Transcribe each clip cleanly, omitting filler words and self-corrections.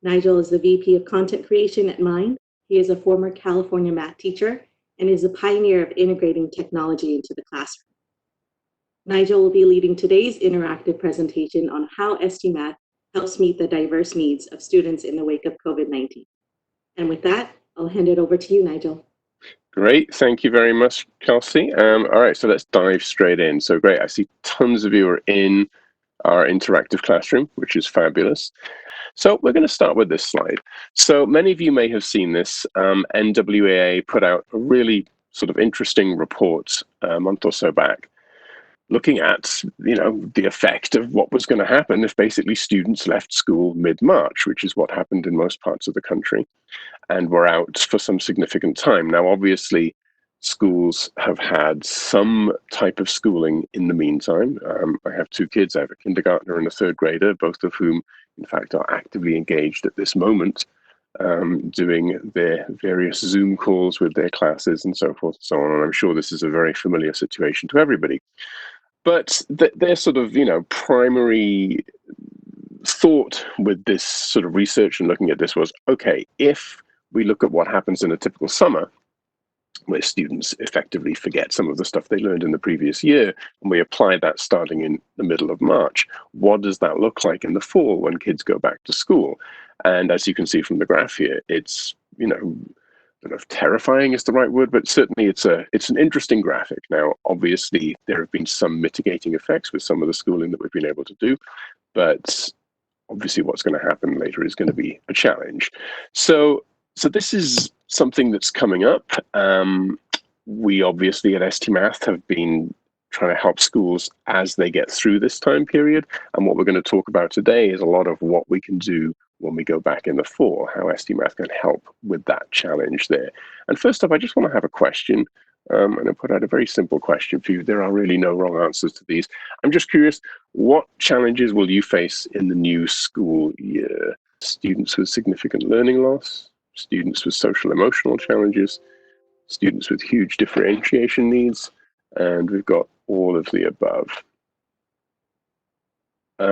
Nigel is the VP of Content Creation at Mind. He is a former California math teacher and is a pioneer of integrating technology into the classroom. Nigel will be leading today's interactive presentation on how STMath helps meet the diverse needs of students in the wake of COVID-19. And with that, I'll hand it over to you, Nigel. Great, thank you very much, Kelsey. All right, so let's dive straight in. So great, I see tons of you are in our interactive classroom, which is fabulous. So we're going to start with this slide. So many of you may have seen this. NWEA put out a really sort of interesting report a month or so back, looking at, the effect of what was going to happen if basically students left school mid-March, which is what happened in most parts of the country, and were out for some significant time. Now, obviously, schools have had some type of schooling in the meantime. I have two kids. I have a kindergartner and a third grader, both of whom, in fact, are actively engaged at this moment, doing their various Zoom calls with their classes and so forth and so on. And I'm sure this is a very familiar situation to everybody. But their sort of, primary thought with this sort of research and looking at this was, okay, if we look at what happens in a typical summer, where students effectively forget some of the stuff they learned in the previous year, and we apply that starting in the middle of March, what does that look like in the fall when kids go back to school? And as you can see from the graph here, it's, I don't know if terrifying is the right word, but certainly it's an interesting graphic. Now, obviously, there have been some mitigating effects with some of the schooling that we've been able to do, but obviously what's going to happen later is going to be a challenge. So this is something that's coming up. We obviously at STMath have been trying to help schools as they get through this time period. And what we're going to talk about today is a lot of what we can do when we go back in the fall, how STMath can help with that challenge there. And first off, I just want to have a question. And I put out a very simple question for you. There are really no wrong answers to these. I'm just curious, what challenges will you face in the new school year? Students with significant learning loss, students with social emotional challenges, students with huge differentiation needs, and we've got all of the above.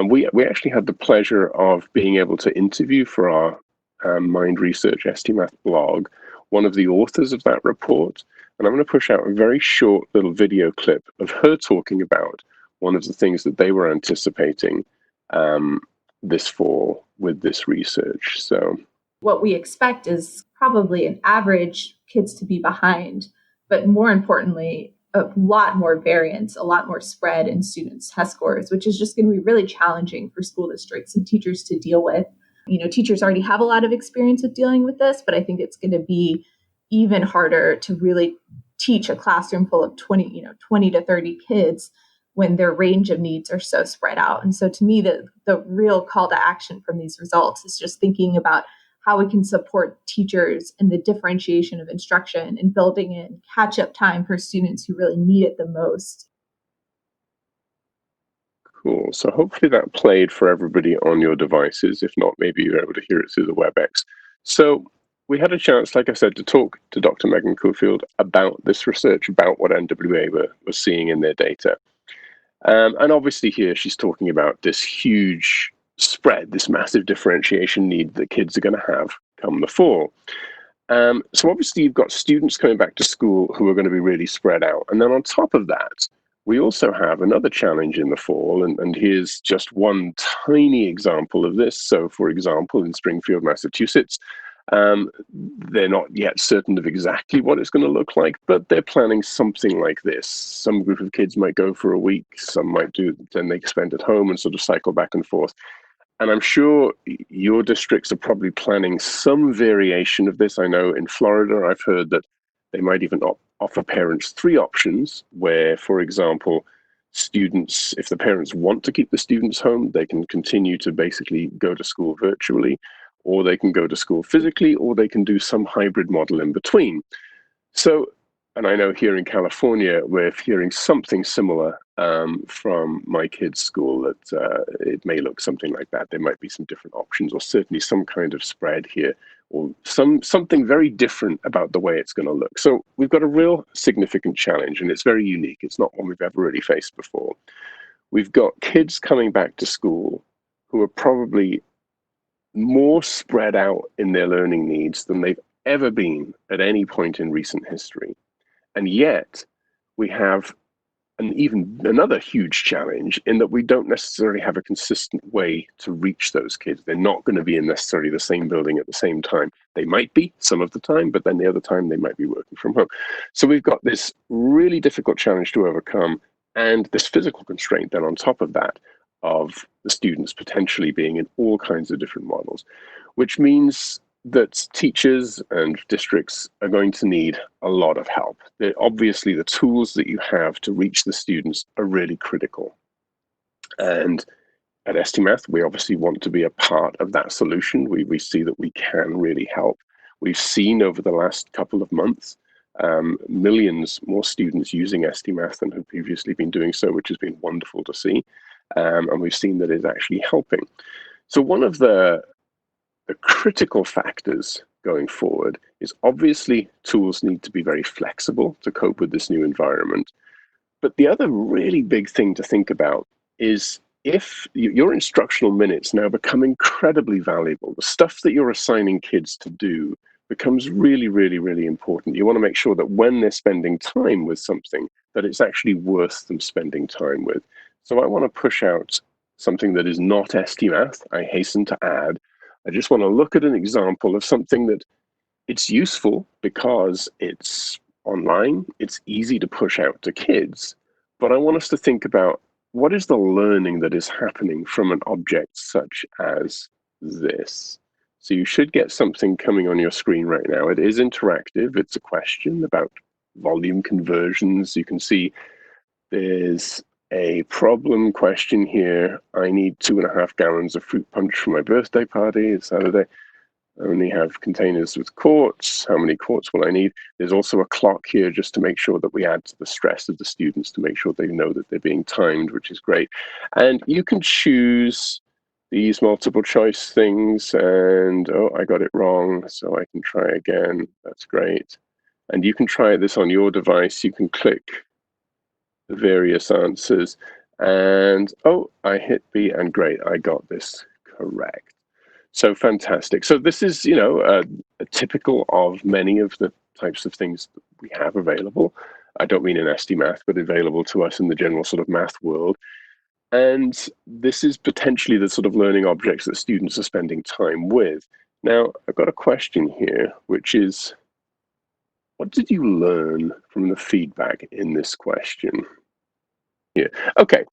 We actually had the pleasure of being able to interview for our Mind Research STMath blog one of the authors of that report, and I'm going to push out a very short little video clip of her talking about one of the things that they were anticipating this fall with this research. So what we expect is probably an average kids to be behind, but more importantly, a lot more variance, a lot more spread in students' test scores, which is just going to be really challenging for school districts and teachers to deal with. Teachers already have a lot of experience with dealing with this, but I think it's going to be even harder to really teach a classroom full of 20 to 30 kids when their range of needs are so spread out. And so to me, the real call to action from these results is just thinking about how we can support teachers in the differentiation of instruction and building in catch-up time for students who really need it the most. Cool. So hopefully that played for everybody on your devices. If not, maybe you're able to hear it through the WebEx. So we had a chance, like I said, to talk to Dr. Megan Kufield about this research, about what NWA were seeing in their data. And obviously here she's talking about this huge spread, this massive differentiation need that kids are going to have come the fall. So obviously you've got students coming back to school who are going to be really spread out. And then on top of that, we also have another challenge in the fall, and here's just one tiny example of this. So for example, in Springfield, Massachusetts, they're not yet certain of exactly what it's going to look like, but they're planning something like this. Some group of kids might go for a week, some might do, then they spend at home and sort of cycle back and forth. And I'm sure your districts are probably planning some variation of this. I know in Florida, I've heard that they might even offer parents 3 options where, for example, students, if the parents want to keep the students home, they can continue to basically go to school virtually, or they can go to school physically, or they can do some hybrid model in between. So, and I know here in California, we're hearing something similar from my kids' school, that it may look something like that. There might be some different options, or certainly some kind of spread here, or something very different about the way it's going to look. So we've got a real significant challenge, and it's very unique. It's not one we've ever really faced before. We've got kids coming back to school who are probably more spread out in their learning needs than they've ever been at any point in recent history. And yet, we have another huge challenge in that we don't necessarily have a consistent way to reach those kids. They're not going to be in necessarily the same building at the same time. They might be some of the time, but then the other time they might be working from home. So we've got this really difficult challenge to overcome, and this physical constraint then on top of that of the students potentially being in all kinds of different models, which means that teachers and districts are going to need a lot of help. Obviously, the tools that you have to reach the students are really critical. And at STMath, we obviously want to be a part of that solution. We see that we can really help. We've seen over the last couple of months, millions more students using STMath than had previously been doing so, which has been wonderful to see. And we've seen that it's actually helping. So one of the critical factors going forward is obviously tools need to be very flexible to cope with this new environment. But the other really big thing to think about is if your instructional minutes now become incredibly valuable, the stuff that you're assigning kids to do becomes really, really, really important. You want to make sure that when they're spending time with something, that it's actually worth them spending time with. So I want to push out something that is not STMath, I hasten to add. I just want to look at an example of something that it's useful because it's online, it's easy to push out to kids, but I want us to think about what is the learning that is happening from an object such as this. So you should get something coming on your screen right now. It is interactive. It's a question about volume conversions. You can see there's a problem question here. I need 2.5 gallons of fruit punch for my birthday party. It's Saturday. I only have containers with quarts. How many quarts will I need? There's also a clock here just to make sure that we add to the stress of the students to make sure they know that they're being timed, which is great. And you can choose these multiple choice things and, oh, I got it wrong, so I can try again. That's great. And you can try this on your device. You can click the various answers and, oh, I hit B and great, I got this correct. So fantastic. So this is, a typical of many of the types of things that we have available. I don't mean in STMath, but available to us in the general sort of math world. And this is potentially the sort of learning objects that students are spending time with. Now, I've got a question here, which is, what did you learn from the feedback in this question? Yeah. Okay.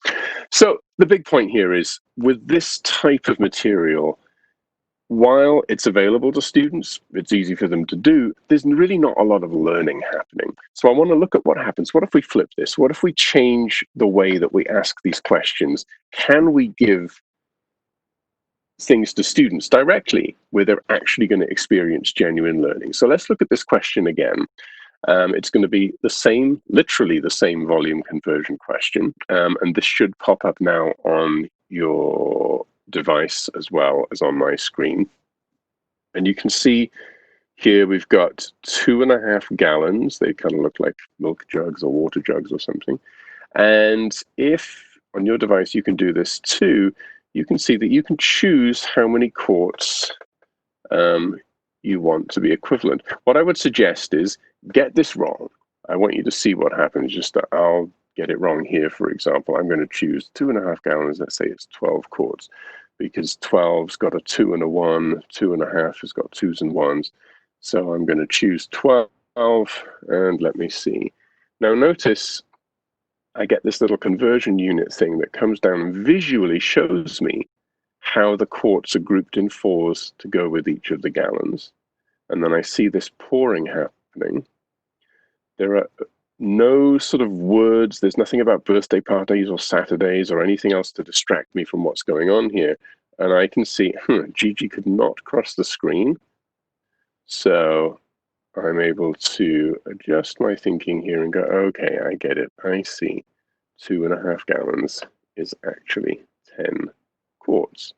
So the big point here is with this type of material, while it's available to students, it's easy for them to do, there's really not a lot of learning happening. So I want to look at what happens. What if we flip this? What if we change the way that we ask these questions? Can we give things to students directly where they're actually going to experience genuine learning? So let's look at this question again. It's going to be the same, literally the same volume conversion question. And this should pop up now on your device as well as on my screen. And you can see here we've got 2.5 gallons. They kind of look like milk jugs or water jugs or something. And if on your device you can do this too, you can see that you can choose how many quarts you want to be equivalent. What I would suggest is get this wrong. I want you to see what happens. Just I'll get it wrong here, for example. I'm going to choose 2.5 gallons. Let's say it's 12 quarts because 12's got a 2 and a 1. 2.5 has got 2s and 1s. So I'm going to choose 12 and let me see. Now notice I get this little conversion unit thing that comes down and visually shows me how the quarts are grouped in 4s to go with each of the gallons. And then I see this pouring happening. There are no sort of words. There's nothing about birthday parties or Saturdays or anything else to distract me from what's going on here. And I can see, Gigi could not cross the screen. So I'm able to adjust my thinking here and go, okay, I get it. I see 2.5 gallons is actually 10 quarts.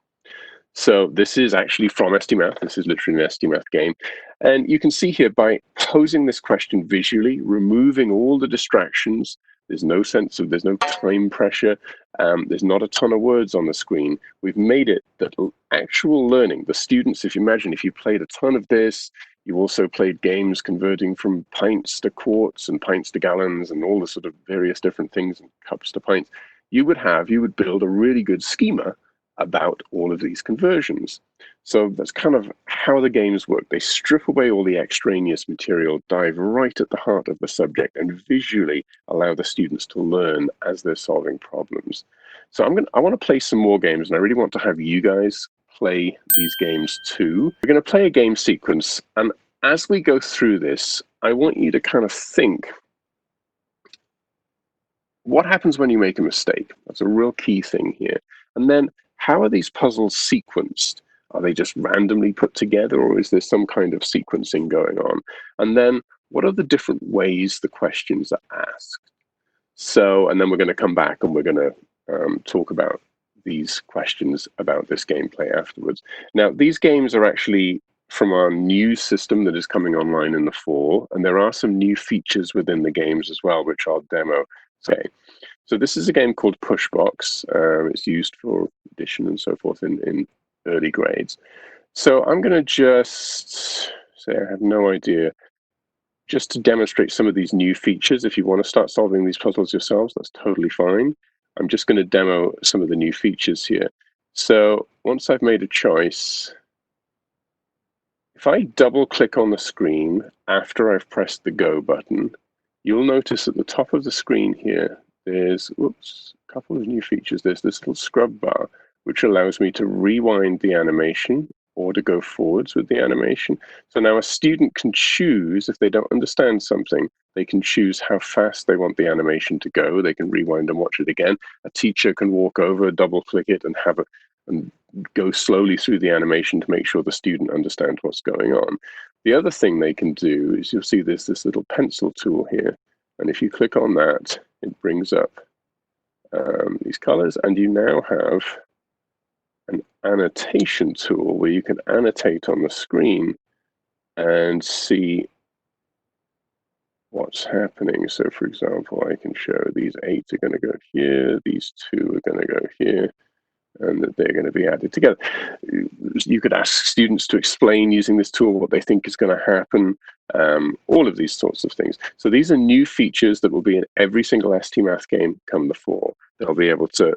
So this is actually from STMath. This is literally an STMath game. And you can see here by posing this question visually, removing all the distractions, There's no sense of, there's no time pressure. There's not a ton of words on the screen. We've made it that actual learning, the students, if you imagine, if you played a ton of this, you also played games converting from pints to quarts and pints to gallons and all the sort of various different things and cups to pints, you would build a really good schema about all of these conversions. So that's kind of how the games work. They strip away all the extraneous material, dive right at the heart of the subject, and visually allow the students to learn as they're solving problems. So I want to play some more games, and I really want to have you guys play these games too. We're going to play a game sequence, and as we go through this, I want you to kind of think, what happens when you make a mistake? That's a real key thing here. And then, how are these puzzles sequenced? Are they just randomly put together, or is there some kind of sequencing going on? And then, what are the different ways the questions are asked? So, and then we're going to come back and we're going to talk about these questions about this gameplay afterwards. Now, these games are actually from our new system that is coming online in the fall, and there are some new features within the games as well, which I'll demo. Okay, so this is a game called Pushbox. It's used for addition and so forth in early grades. So I'm going to just say I have no idea, just to demonstrate some of these new features. If you want to start solving these puzzles yourselves, that's totally fine. I'm just going to demo some of the new features here. So once I've made a choice, if I double click on the screen after I've pressed the go button, you'll notice at the top of the screen here, there's a couple of new features. There's this little scrub bar, which allows me to rewind the animation or to go forwards with the animation. So now a student can choose, if they don't understand something, they can choose how fast they want the animation to go. They can rewind and watch it again. A teacher can walk over, double click it, and have it and go slowly through the animation to make sure the student understands what's going on. The other thing they can do is, you'll see there's this little pencil tool here. And if you click on that, it brings up these colors, and you now have an annotation tool where you can annotate on the screen and see what's happening. So for example, I can show these 8 are going to go here, these 2 are going to go here, and that they're going to be added together. You could ask students to explain using this tool what they think is going to happen, all of these sorts of things. So these are new features that will be in every single ST Math game come the fall. They'll be able to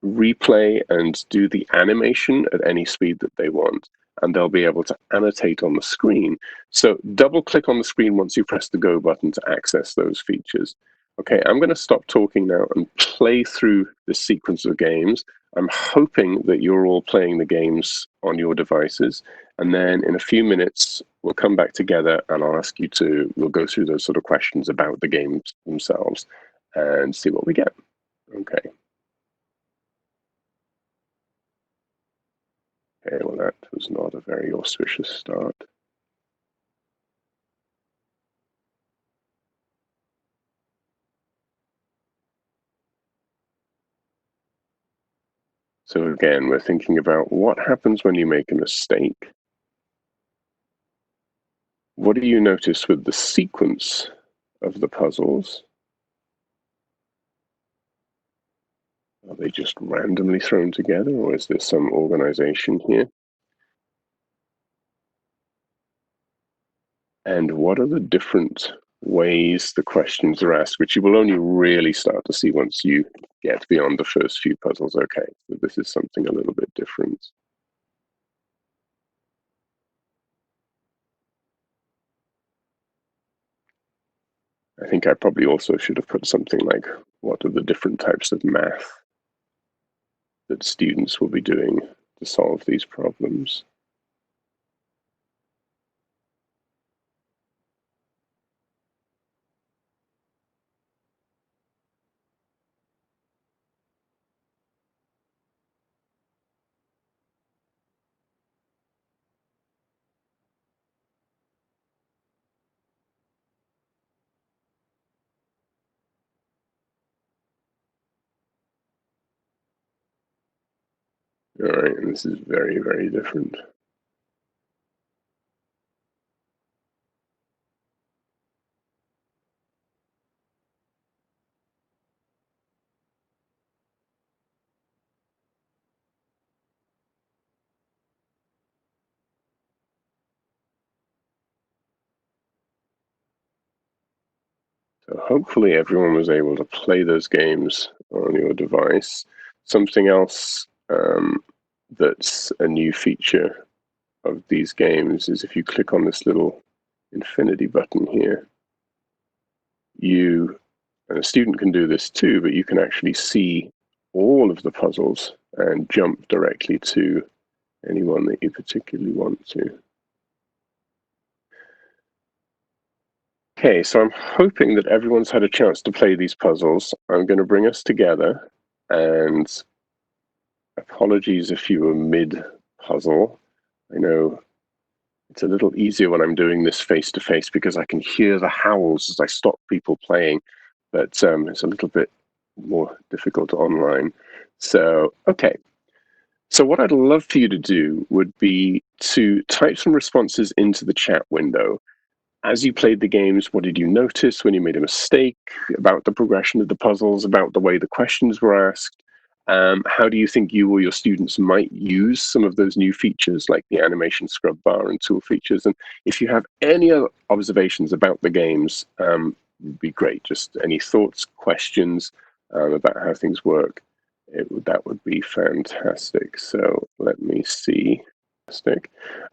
replay and do the animation at any speed that they want, and they'll be able to annotate on the screen. So double click on the screen once you press the go button to access those features. Okay, I'm going to stop talking now and play through this sequence of games. I'm hoping that you're all playing the games on your devices. And then in a few minutes, we'll come back together and I'll ask you to, we'll go through those sort of questions about the games themselves and see what we get. Okay. Okay, well, that was not a very auspicious start. So again, we're thinking about what happens when you make a mistake. What do you notice with the sequence of the puzzles? Are they just randomly thrown together, or is there some organization here? And what are the different ways the questions are asked, which you will only really start to see once you get beyond the first few puzzles. Okay, so this is something a little bit different. I think I probably also should have put something like, what are the different types of math that students will be doing to solve these problems? All right, and this is very, very different. So hopefully everyone was able to play those games on your device. Something else that's a new feature of these games is if you click on this little infinity button here, and a student can do this too, but you can actually see all of the puzzles and jump directly to anyone that you particularly want to. Okay, so I'm hoping that everyone's had a chance to play these puzzles. I'm going to bring us together, and apologies if you were mid-puzzle. I know it's a little easier when I'm doing this face-to-face because I can hear the howls as I stop people playing, but it's a little bit more difficult online. So, okay. So what I'd love for you to do would be to type some responses into the chat window. As you played the games, what did you notice when you made a mistake, about the progression of the puzzles, about the way the questions were asked? How do you think you or your students might use some of those new features like the animation scrub bar and tool features? And if you have any other observations about the games, it'd be great. Just any thoughts, questions about how things work, that would be fantastic. So let me see.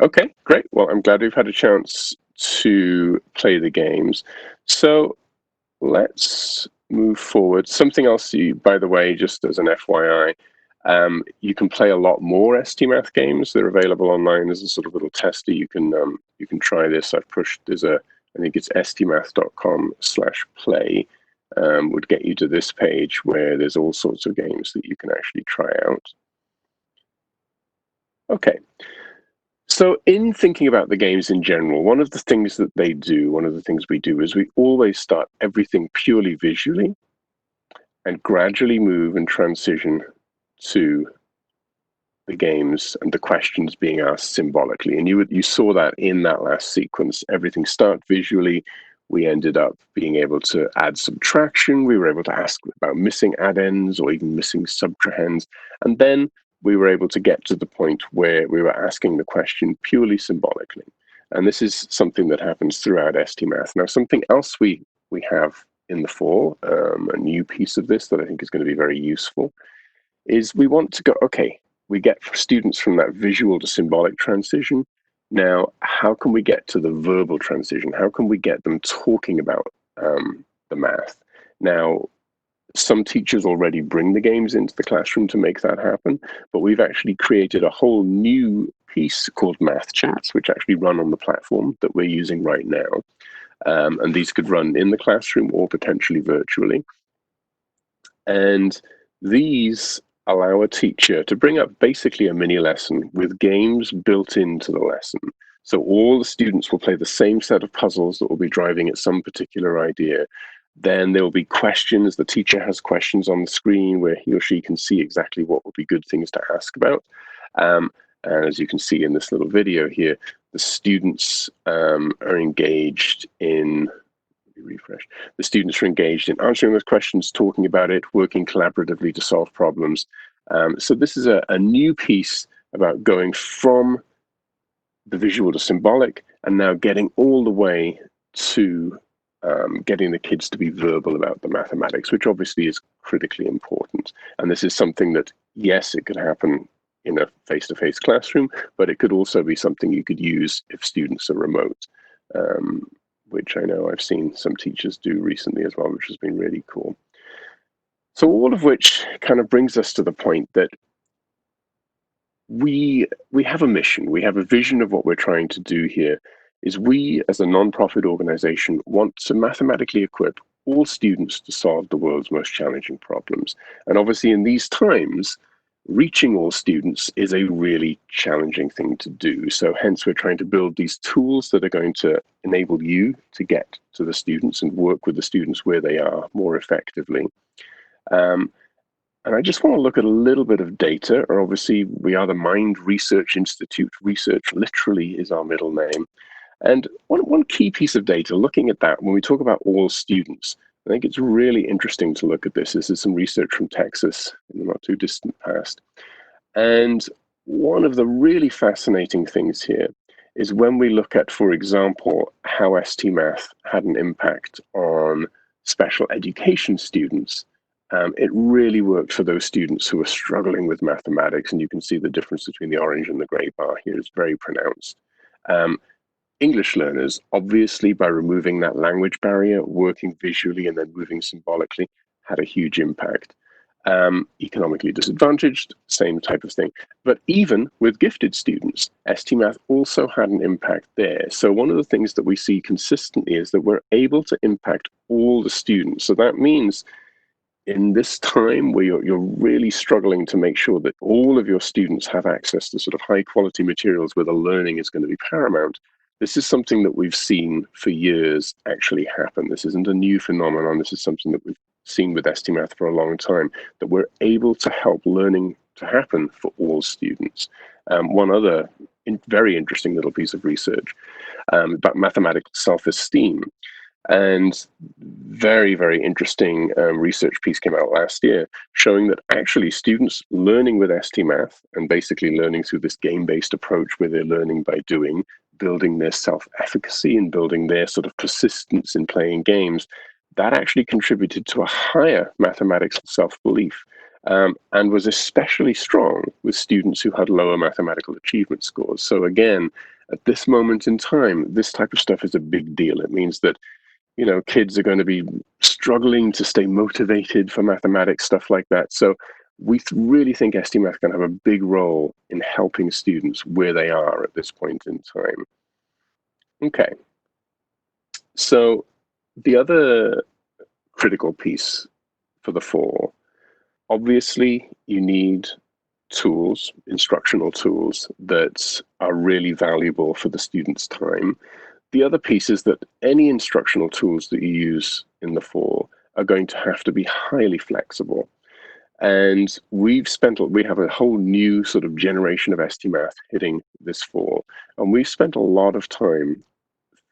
Okay, great. Well, I'm glad we've had a chance to play the games. So let's move forward. Something else, by the way, just as an FYI, you can play a lot more STMath games. They're available online as a sort of little tester. You can try this. I've pushed. I think it's stmath.com/play. Would get you to this page where there's all sorts of games that you can actually try out. Okay. So in thinking about the games in general, one of the things that they do, one of the things we do, is we always start everything purely visually and gradually move and transition to the games and the questions being asked symbolically. And you saw that in that last sequence. Everything started visually. We ended up being able to add subtraction. We were able to ask about missing addends or even missing subtrahends. And then we were able to get to the point where we were asking the question purely symbolically. And this is something that happens throughout STMath. Now, something else we have in the fall, a new piece of this that I think is going to be very useful, is we want to go, okay, we get students from that visual to symbolic transition. Now, how can we get to the verbal transition? How can we get them talking about the math? Now, some teachers already bring the games into the classroom to make that happen, but we've actually created a whole new piece called Math Chats, which actually run on the platform that we're using right now. And these could run in the classroom or potentially virtually. And these allow a teacher to bring up basically a mini lesson with games built into the lesson. So all the students will play the same set of puzzles that will be driving at some particular idea. Then there will be questions. The teacher has questions on the screen where he or she can see exactly what would be good things to ask about. And as you can see in this little video here, the students are engaged in, refresh. The students are engaged in answering those questions, talking about it, working collaboratively to solve problems. So this is a new piece about going from the visual to symbolic and now getting all the way to getting the kids to be verbal about the mathematics, which obviously is critically important. And this is something that, yes, it could happen in a face-to-face classroom, but it could also be something you could use if students are remote. Which I know I've seen some teachers do recently as well, which has been really cool. So all of which kind of brings us to the point that we have a mission, we have a vision of what we're trying to do here, is we as a nonprofit organization want to mathematically equip all students to solve the world's most challenging problems. And obviously in these times, reaching all students is a really challenging thing to do. So hence we're trying to build these tools that are going to enable you to get to the students and work with the students where they are more effectively. And I just want to look at a little bit of data, or obviously we are the Mind Research Institute. Research literally is our middle name. And one key piece of data, looking at that, when we talk about all students, I think it's really interesting to look at this. This is some research from Texas in the not too distant past. And one of the really fascinating things here is when we look at, for example, how STMath had an impact on special education students, it really worked for those students who were struggling with mathematics, and you can see the difference between the orange and the gray bar here is very pronounced. English learners, obviously, by removing that language barrier, working visually and then moving symbolically, had a huge impact. Economically disadvantaged, same type of thing. But even with gifted students, STMath also had an impact there. So one of the things that we see consistently is that we're able to impact all the students. So that means in this time where you're really struggling to make sure that all of your students have access to sort of high quality materials where the learning is going to be paramount, this is something that we've seen for years actually happen. This isn't a new phenomenon. This is something that we've seen with STMath for a long time, that we're able to help learning to happen for all students. One other very interesting little piece of research about mathematical self-esteem. And very, very interesting research piece came out last year showing that actually students learning with STMath and basically learning through this game-based approach where they're learning by doing, building their self-efficacy and building their sort of persistence in playing games, that actually contributed to a higher mathematical self-belief and was especially strong with students who had lower mathematical achievement scores. So again, at this moment in time, this type of stuff is a big deal. It means that kids are going to be struggling to stay motivated for mathematics, stuff like that. So we really think STMath can have a big role in helping students where they are at this point in time. Okay. So the other critical piece for the fall, obviously you need tools, instructional tools that are really valuable for the student's time. The other piece is that any instructional tools that you use in the fall are going to have to be highly flexible. And we have a whole new sort of generation of STMath hitting this fall. And we've spent a lot of time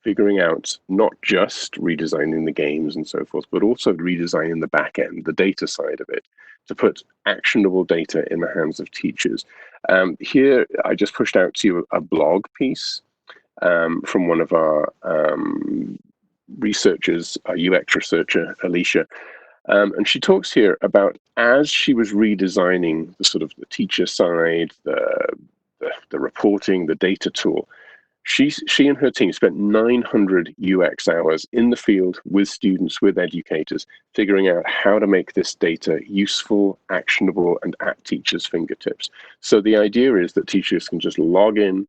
figuring out not just redesigning the games and so forth, but also redesigning the back end, the data side of it, to put actionable data in the hands of teachers. Here, I just pushed out to you a blog piece from one of our researchers, a UX researcher, Alicia. And she talks here about as she was redesigning the sort of the teacher side, the reporting, the data tool, she and her team spent 900 UX hours in the field with students, with educators, figuring out how to make this data useful, actionable, and at teachers' fingertips. So the idea is that teachers can just log in,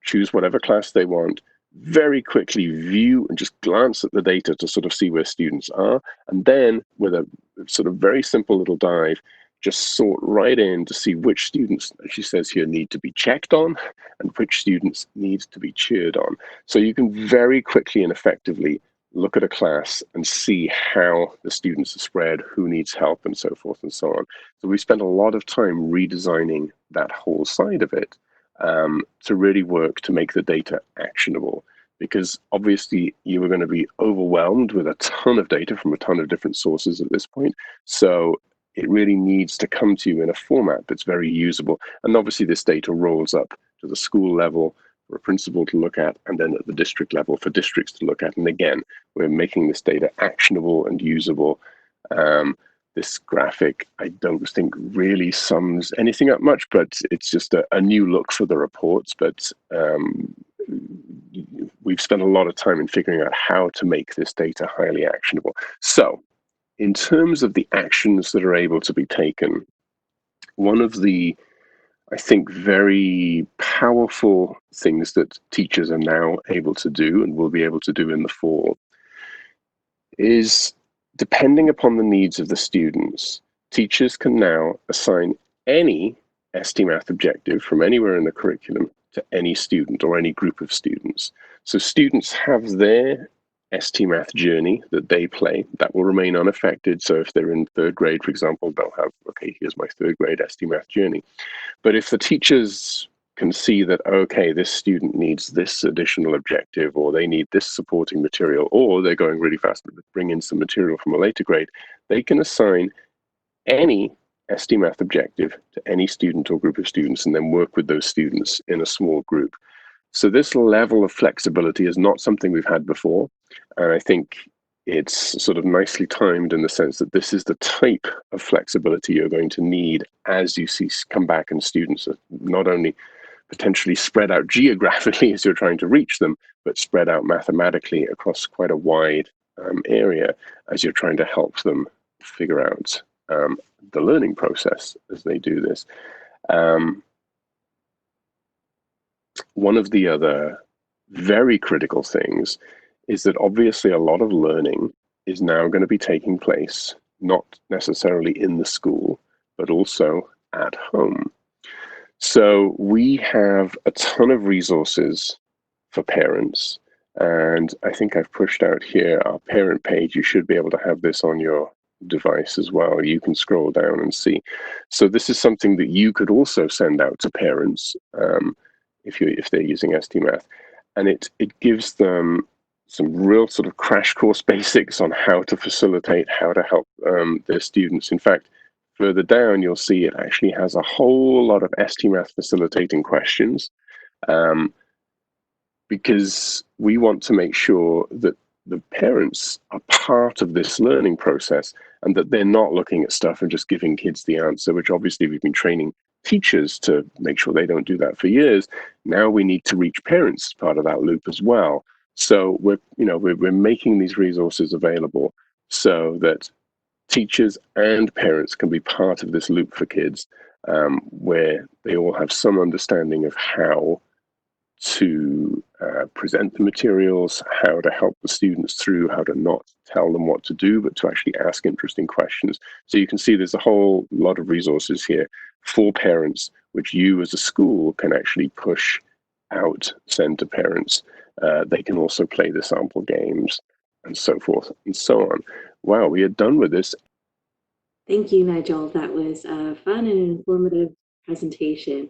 choose whatever class they want, very quickly view and just glance at the data to sort of see where students are, and then with a sort of very simple little dive, just sort right in to see which students, as she says here, need to be checked on and which students need to be cheered on. So you can very quickly and effectively look at a class and see how the students are spread, who needs help, and so forth and so on. So we spent a lot of time redesigning that whole side of it to really work to make the data actionable, because obviously you are going to be overwhelmed with a ton of data from a ton of different sources at this point. So it really needs to come to you in a format that's very usable. And obviously this data rolls up to the school level for a principal to look at, and then at the district level for districts to look at. And again, we're making this data actionable and usable. This graphic, I don't think really sums anything up much, but it's just a new look for the reports. But we've spent a lot of time in figuring out how to make this data highly actionable. So in terms of the actions that are able to be taken, one of the, I think, very powerful things that teachers are now able to do and will be able to do in the fall is, depending upon the needs of the students, teachers can now assign any STMath objective from anywhere in the curriculum to any student or any group of students. So students have their STMath journey that they play that will remain unaffected. So if they're in third grade, for example, they'll have, okay, here's my third grade STMath journey. But if the teachers can see that, okay, this student needs this additional objective, or they need this supporting material, or they're going really fast to bring in some material from a later grade, they can assign any STMath objective to any student or group of students and then work with those students in a small group. So this level of flexibility is not something we've had before. And I think it's sort of nicely timed in the sense that this is the type of flexibility you're going to need as you see come back and students are not only potentially spread out geographically as you're trying to reach them, but spread out mathematically across quite a wide area as you're trying to help them figure out the learning process as they do this. One of the other very critical things is that obviously a lot of learning is now going to be taking place, not necessarily in the school, but also at home. So we have a ton of resources for parents. And I think I've pushed out here our parent page. You should be able to have this on your device as well. You can scroll down and see. So this is something that you could also send out to parents if they're using STMath. And it gives them some real sort of crash course basics on how to facilitate, how to help their students. In fact, further down, you'll see it actually has a whole lot of STMath facilitating questions. Because we want to make sure that the parents are part of this learning process and that they're not looking at stuff and just giving kids the answer, which obviously we've been training teachers to make sure they don't do that for years. Now we need to reach parents as part of that loop as well. So we're making these resources available so that teachers and parents can be part of this loop for kids, where they all have some understanding of how to present the materials, how to help the students through, how to not tell them what to do, but to actually ask interesting questions. So you can see there's a whole lot of resources here for parents, which you as a school can actually push out, send to parents. They can also play the sample games and so forth and so on. Wow, we are done with this. Thank you, Nigel. That was a fun and informative presentation.